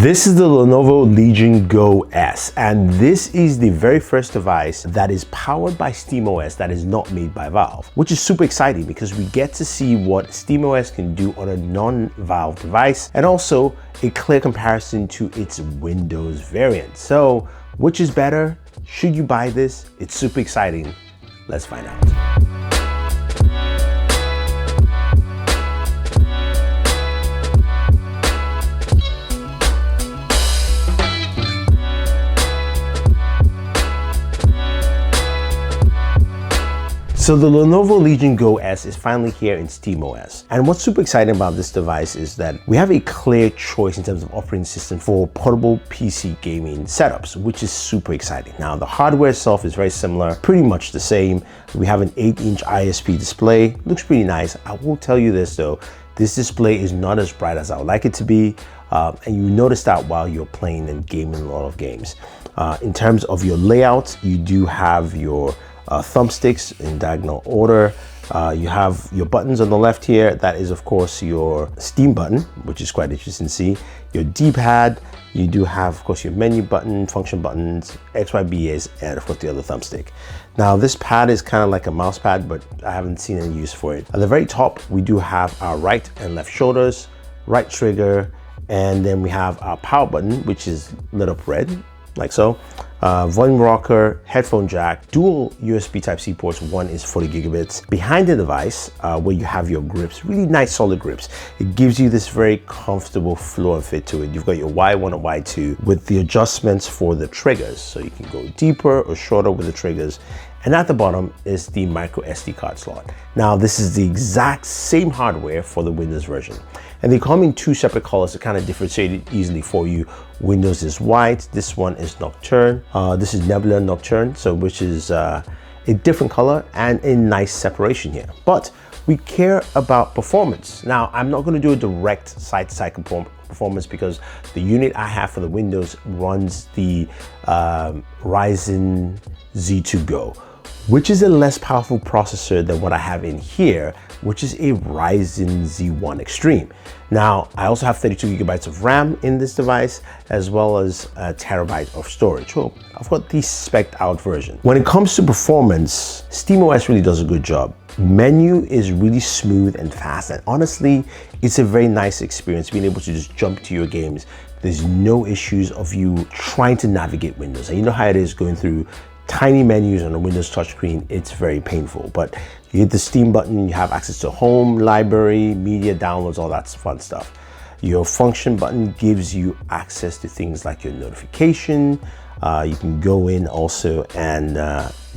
This is the Lenovo Legion Go S, and this is the very first device that is powered by SteamOS that is not made by Valve, which is super exciting because we get to see what SteamOS can do on a non-Valve device and also a clear comparison to its Windows variant. So, which is better? Should you buy this? It's super exciting. Let's find out. So the Lenovo Legion Go S is finally here in SteamOS. And what's super exciting about this device is that we have a clear choice in terms of operating system for portable PC gaming setups, which is super exciting. Now, the hardware itself is very similar, pretty mumuch the same. We have an 8-inch ISP display, looks pretty nice. I will tell you this though, this display is not as bright as I would like it to be. And you notice that while you're playing and gaming a lot of games. In terms of your layout, you do have your thumbsticks in diagonal order. You have your buttons on the left here. That is, of course, your Steam button, which is quite interesting to see. Your D-pad. You do have, of course, your menu button, function buttons, XYBAs, and of course the other thumbstick. Now, this pad is kind of like a mouse pad, but I haven't seen any use for it. At the very top, we do have our right and left shoulders, right trigger, and then we have our power button, which is lit up red, like so. Volume rocker, headphone jack, dual USB Type-C ports. One is 40 gigabits. Behind the device, where you have your grips, really nice solid grips. It gives you this very comfortable flow and fit to it. You've got your Y1 and Y2 with the adjustments for the triggers. So you can go deeper or shorter with the triggers. And at the bottom is the micro SD card slot. Now, this is the exact same hardware for the Windows version. And they come in two separate colors to kind of differentiate it easily for you. Windows is white, this one is Nocturne. This is Nebula Nocturne, so which is a different color and a nice separation here. But we care about performance. Now, I'm not gonna do a direct side-to-side performance because the unit I have for the Windows runs the Ryzen Z1 Go, which is a less powerful processor than what I have in here, which is a Ryzen Z1 Extreme. Now, I also have 32 gigabytes of RAM in this device, as well as a terabyte of storage. So I've got the spec'd out version. When it comes to performance, SteamOS really does a good job. Menu is really smooth and fast, and honestly, it's a very nice experience being able to just jump to your games. There's no issues of you trying to navigate Windows. And you know how it is going through tiny menus on a Windows touchscreen. It's very painful, but you hit the Steam button, you have access to home, library, media, downloads, all that fun stuff. Your function button gives you access to things like your notification. You can go in also and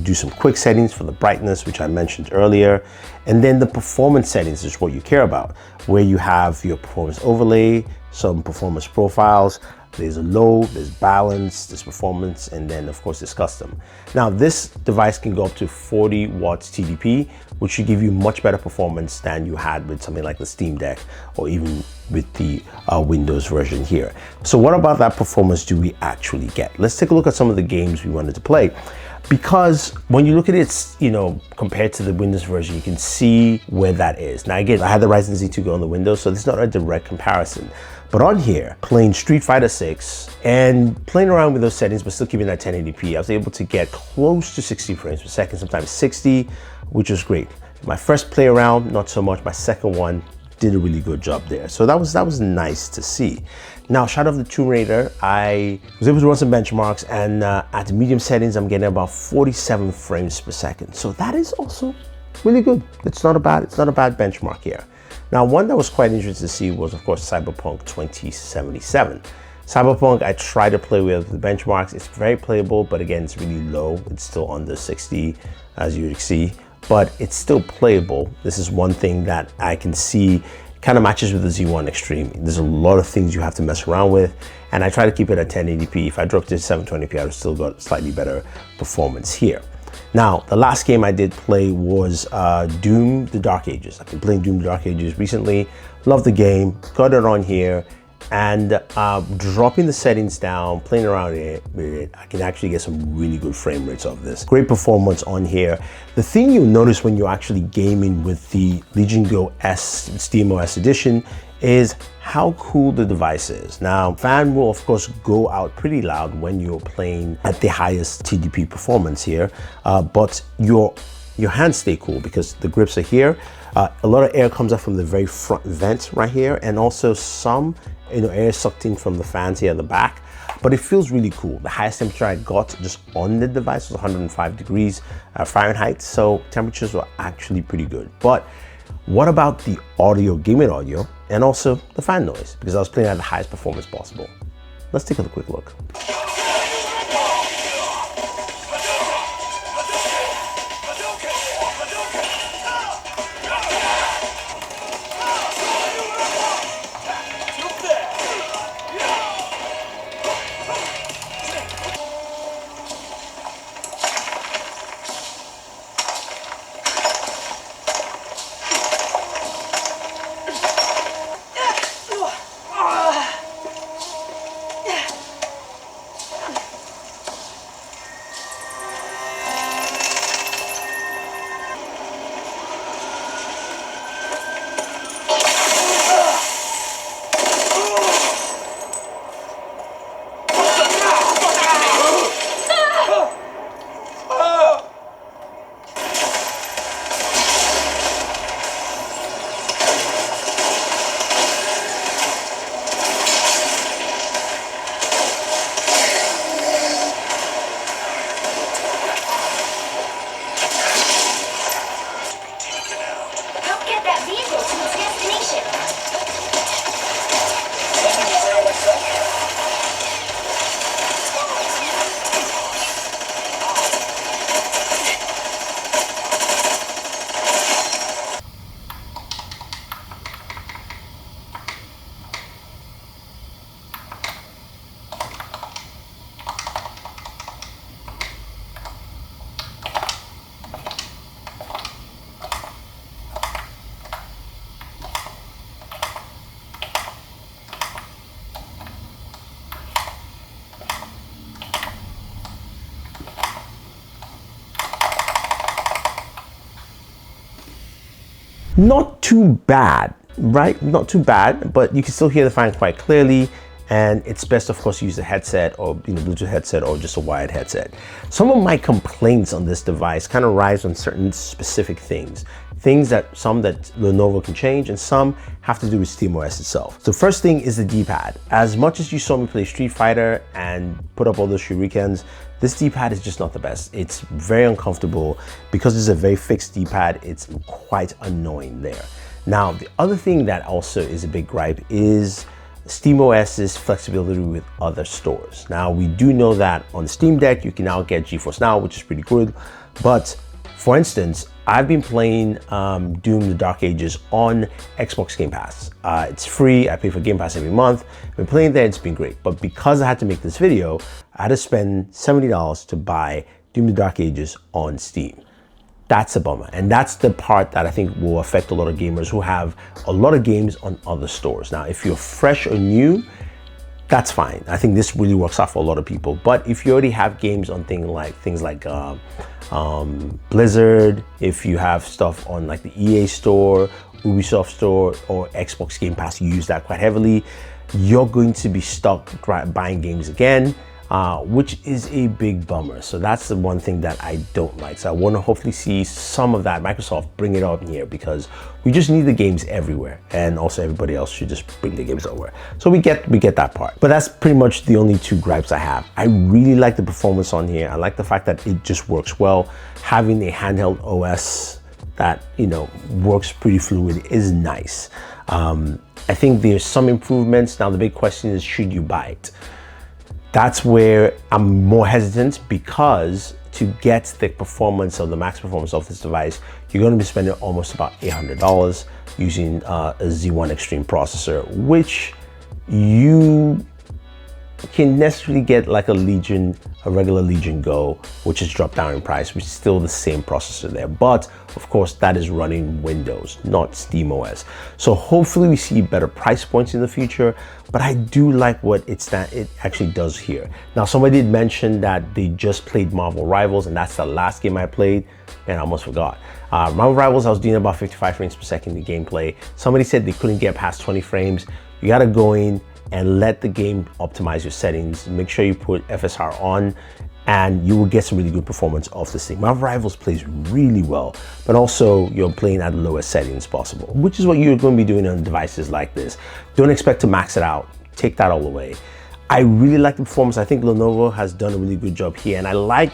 do some quick settings for the brightness, which I mentioned earlier. And then the performance settings is what you care about, where you have your performance overlay, some performance profiles. There's a low, there's balance, there's performance, and then of course there's custom. Now, this device can go up to 40 watts TDP, which should give you much better performance than you had with something like the Steam Deck or even with the Windows version here. So what about that performance do we actually get? Let's take a look at some of the games we wanted to play. Because when you look at it, compared to the Windows version, you can see where that is. Now again, I had the Ryzen Z1 Go on the Windows, so this is not a direct comparison. But on here, playing Street Fighter 6 and playing around with those settings, but still keeping that 1080p, I was able to get close to 60 frames per second, sometimes 60, which was great. My first play around, not so much. My second one did a really good job there. So that was nice to see. Now, Shadow of the Tomb Raider, I was able to run some benchmarks, and at the medium settings, I'm getting about 47 frames per second. So that is also really good. It's not a bad benchmark here. Now, one that was quite interesting to see was, of course, Cyberpunk 2077. Cyberpunk, I tried to play with the benchmarks. It's very playable, but again, it's really low. It's still under 60, as you see, but it's still playable. This is one thing that I can see kind of matches with the Z1 Extreme. There's a lot of things you have to mess around with, and I try to keep it at 1080p. If I dropped it to 720p, I would still got slightly better performance here. Now, the last game I did play was Doom: The Dark Ages. I've been playing Doom: The Dark Ages recently. Love the game, got it on here, and dropping the settings down, playing around with it, I can actually get some really good frame rates of this. Great performance on here. The thing you'll notice when you're actually gaming with the Legion Go S SteamOS edition is how cool the device is. Now, fan will of course go out pretty loud when you're playing at the highest TDP performance here, but your hands stay cool because the grips are here. A lot of air comes up from the very front vent right here, and also some air sucked in from the fans here at the back. But it feels really cool. The highest temperature I got just on the device was 105 degrees Fahrenheit, so temperatures were actually pretty good. But what about the audio, gaming audio, and also the fan noise? Because I was playing at the highest performance possible. Let's take a quick look. Not too bad, right? Not too bad, but you can still hear the fan quite clearly. And it's best, of course, to use a headset or Bluetooth headset or just a wired headset. Some of my complaints on this device kind of rise on certain specific things. Some that Lenovo can change, and some have to do with SteamOS itself. So first thing is the D-pad. As much as you saw me play Street Fighter and put up all those shurikens, this D-pad is just not the best. It's very uncomfortable. Because it's a very fixed D-pad, it's quite annoying there. Now, the other thing that also is a big gripe is SteamOS's flexibility with other stores. Now, we do know that on Steam Deck, you can now get GeForce Now, which is pretty good. But for instance, I've been playing Doom: The Dark Ages on Xbox Game Pass. It's free, I pay for Game Pass every month. I've been playing there, it's been great. But because I had to make this video, I had to spend $70 to buy Doom: The Dark Ages on Steam. That's a bummer. And that's the part that I think will affect a lot of gamers who have a lot of games on other stores. Now, if you're fresh or new, that's fine. I think this really works out for a lot of people. But if you already have games on things like Blizzard, if you have stuff on like the EA store, Ubisoft store, or Xbox Game Pass, you use that quite heavily, you're going to be stuck buying games again, which is a big bummer. So that's the one thing that I don't like. So I want to hopefully see some of that. Microsoft bring it up here, because we just need the games everywhere, and also everybody else should just bring the games everywhere. So we get that part. But that's pretty much the only two gripes I have. I really like the performance on here. I like the fact that it just works well. Having a handheld OS that works pretty fluid is nice. I think there's some improvements. Now the big question is, should you buy it? That's where I'm more hesitant, because to get the performance of the max performance of this device, you're going to be spending almost about $800 using a Z1 Extreme processor, which you can necessarily get like a regular Legion Go, which has dropped down in price, which is still the same processor there. But of course, that is running Windows, not SteamOS. So hopefully we see better price points in the future, but I do like what it actually does here. Now, somebody did mention that they just played Marvel Rivals, and that's the last game I played, and I almost forgot. Marvel Rivals, I was doing about 55 frames per second in gameplay. Somebody said they couldn't get past 20 frames. You gotta go in and let the game optimize your settings. Make sure you put FSR on and you will get some really good performance off this thing. Marvel Rivals plays really well, but also you're playing at the lowest settings possible, which is what you're going to be doing on devices like this. Don't expect to max it out. Take that all away. I really like the performance. I think Lenovo has done a really good job here, and I like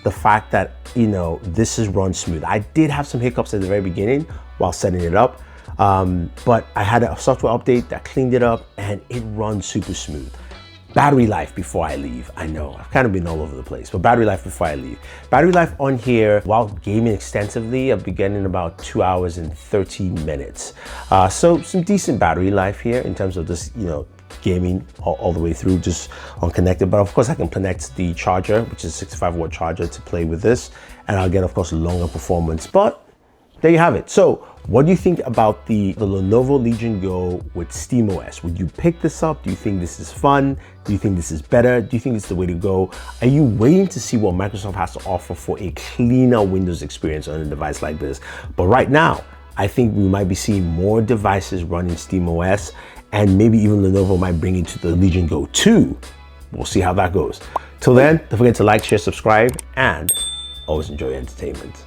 the fact that, you know, this is run smooth. I did have some hiccups at the very beginning while setting it up, but I had a software update that cleaned it up and it runs super smooth. Battery life before I leave. I know I've kind of been all over the place, but battery life before I leave. Battery life on here while gaming extensively, I've been getting about 2 hours and 13 minutes. So some decent battery life here in terms of this, you know, gaming all the way through just unconnected. But of course I can connect the charger, which is a 65-watt charger, to play with this, and I'll get, of course, longer performance. But there you have it. So what do you think about the Lenovo Legion Go with SteamOS? Would you pick this up? Do you think this is fun? Do you think this is better? Do you think it's the way to go? Are you waiting to see what Microsoft has to offer for a cleaner Windows experience on a device like this? But right now, I think we might be seeing more devices running SteamOS, and maybe even Lenovo might bring it to the Legion Go 2. We'll see how that goes. Till then, don't forget to like, share, subscribe, and always enjoy entertainment.